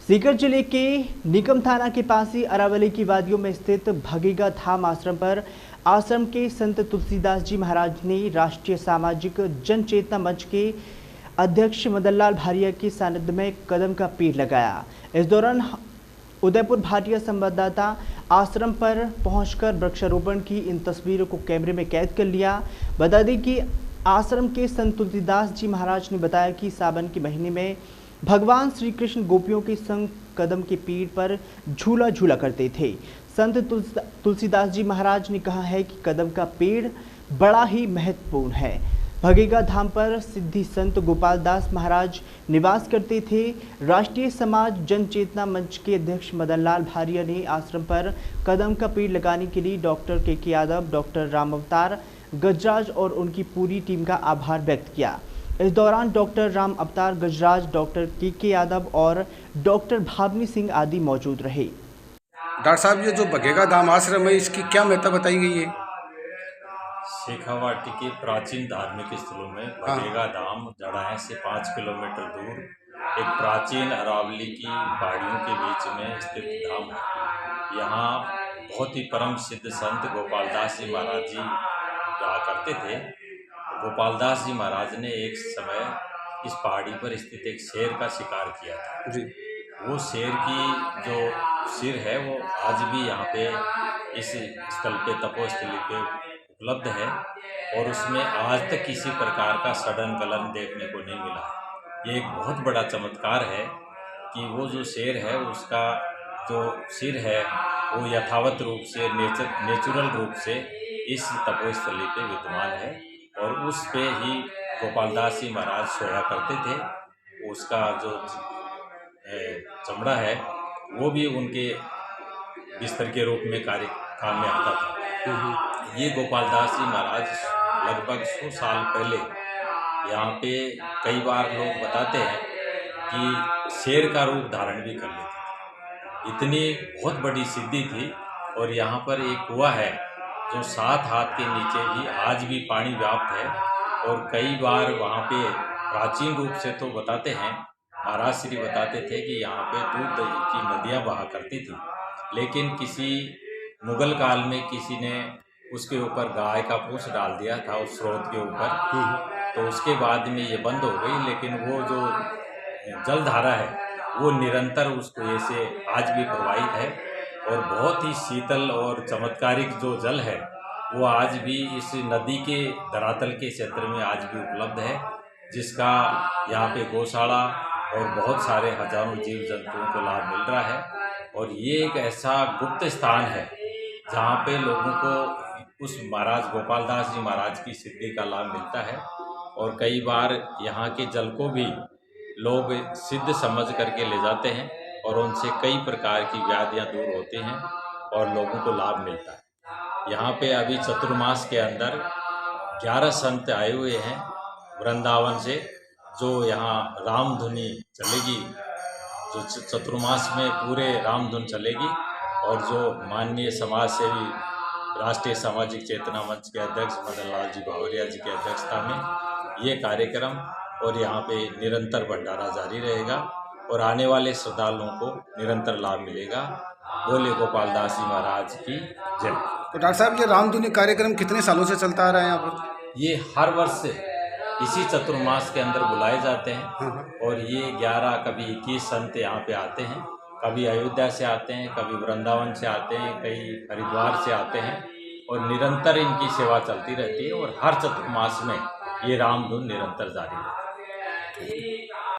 सीकर जिले के निकम थाना के पास ही अरावली की वादियों में स्थित भगेगा धाम आश्रम पर आश्रम के संत तुलसीदास जी महाराज ने राष्ट्रीय सामाजिक जन चेतना मंच के अध्यक्ष मदन लाल भाटिया के सानिध्य में कदम का पेड़ लगाया। इस दौरान उदयपुर भाटिया संवाददाता आश्रम पर पहुंचकर वृक्षारोपण की इन तस्वीरों को कैमरे में कैद कर लिया। बता दें कि आश्रम के संत तुलसीदास जी महाराज ने बताया कि सावन के महीने में भगवान श्री कृष्ण गोपियों के संग कदम के पेड़ पर झूला झूला करते थे। संत तुलसीदास जी महाराज ने कहा है कि कदम का पेड़ बड़ा ही महत्वपूर्ण है। भगेगा धाम पर सिद्धि संत गोपाल दास महाराज निवास करते थे। राष्ट्रीय समाज जन चेतना मंच के अध्यक्ष मदन लाल भाटिया ने आश्रम पर कदम का पेड़ लगाने के लिए डॉक्टर के यादव, डॉक्टर राम अवतार गजराज और उनकी पूरी टीम का आभार व्यक्त किया। इस दौरान डॉक्टर राम अवतार गजराज, डॉक्टर के यादव और डॉक्टर भावनी सिंह आदि मौजूद रहे। डॉक्टर साहब, ये जो भगेगा धाम आश्रम है, इसकी क्या महत्ता बताई गई है? शेखावाटी के प्राचीन धार्मिक स्थलों में भगेगा धाम जड़ाएं से 5 किलोमीटर दूर एक प्राचीन अरावली की पहाड़ियों के बीच में स्थित धाम है। यहाँ बहुत ही परम सिद्ध संत गोपाल दास जी महाराज जी रहा करते थे। गोपाल दास जी महाराज ने एक समय इस पहाड़ी पर स्थित एक शेर का शिकार किया था जी। वो शेर की जो सिर है वो आज भी यहाँ पे इस स्थल पे, तपोस्थली पे उपलब्ध है और उसमें आज तक किसी प्रकार का सड़न गलन देखने को नहीं मिला है। ये एक बहुत बड़ा चमत्कार है कि वो जो शेर है उसका जो सिर है वो यथावत रूप से नेचुरल रूप से इस तपोस्थली पे विद्यमान है और उस पे ही गोपाल दास जी महाराज सोया करते थे। उसका जो चमड़ा है वो भी उनके बिस्तर के रूप में काम में आता था। ये गोपाल दास जी महाराज लगभग 100 साल पहले यहाँ पे कई बार लोग बताते हैं कि शेर का रूप धारण भी कर लेते थे। इतनी बहुत बड़ी सिद्धि थी। और यहाँ पर एक कुआं है जो 7 हाथ के नीचे भी आज भी पानी व्याप्त है और कई बार वहाँ पे प्राचीन रूप से तो बताते हैं, महाराज श्री बताते थे कि यहाँ पे दूध दही की नदियाँ बहा करती थी, लेकिन किसी मुगल काल में किसी ने उसके ऊपर गाय का पूंछ डाल दिया था उस स्रोत के ऊपर, तो उसके बाद में ये बंद हो गई। लेकिन वो जो जलधारा है वो निरंतर उसको ऐसे आज भी प्रवाहित है और बहुत ही शीतल और चमत्कारिक जो जल है वो आज भी इस नदी के धरातल के क्षेत्र में आज भी उपलब्ध है, जिसका यहाँ पे गौशाला और बहुत सारे हजारों जीव जंतुओं को लाभ मिल रहा है। और ये एक ऐसा गुप्त स्थान है जहाँ पे लोगों को उस महाराज गोपाल दास जी महाराज की सिद्धि का लाभ मिलता है और कई बार यहाँ के जल को भी लोग सिद्ध समझ करके ले जाते हैं और उनसे कई प्रकार की व्याधियाँ दूर होती हैं और लोगों को लाभ मिलता है। यहाँ पे अभी चतुर्मास के अंदर 11 संत आए हुए हैं वृंदावन से, जो यहाँ रामधुनी चलेगी, जो चतुर्मास में पूरे रामधुन चलेगी। और जो माननीय समाज सेवी राष्ट्रीय सामाजिक चेतना मंच के अध्यक्ष मदन लाल जी भाटिया जी की अध्यक्षता में ये कार्यक्रम और यहाँ पे निरंतर भंडारा जारी रहेगा और आने वाले श्रद्धालुओं को निरंतर लाभ मिलेगा। बोले गोपाल दास जी महाराज की जय। तो डॉक्टर साहब, ये रामधुनी कार्यक्रम कितने सालों से चलता आ रहा है यहाँ पर? ये हर वर्ष इसी चतुर्मास के अंदर बुलाए जाते हैं और ये 11 कभी 21 संत यहाँ पे आते हैं। कभी अयोध्या से आते हैं, कभी वृंदावन से आते हैं, कई हरिद्वार से आते हैं और निरंतर इनकी सेवा चलती रहती है और हर चतुर्मास में ये रामधुन निरंतर जारी रहती है।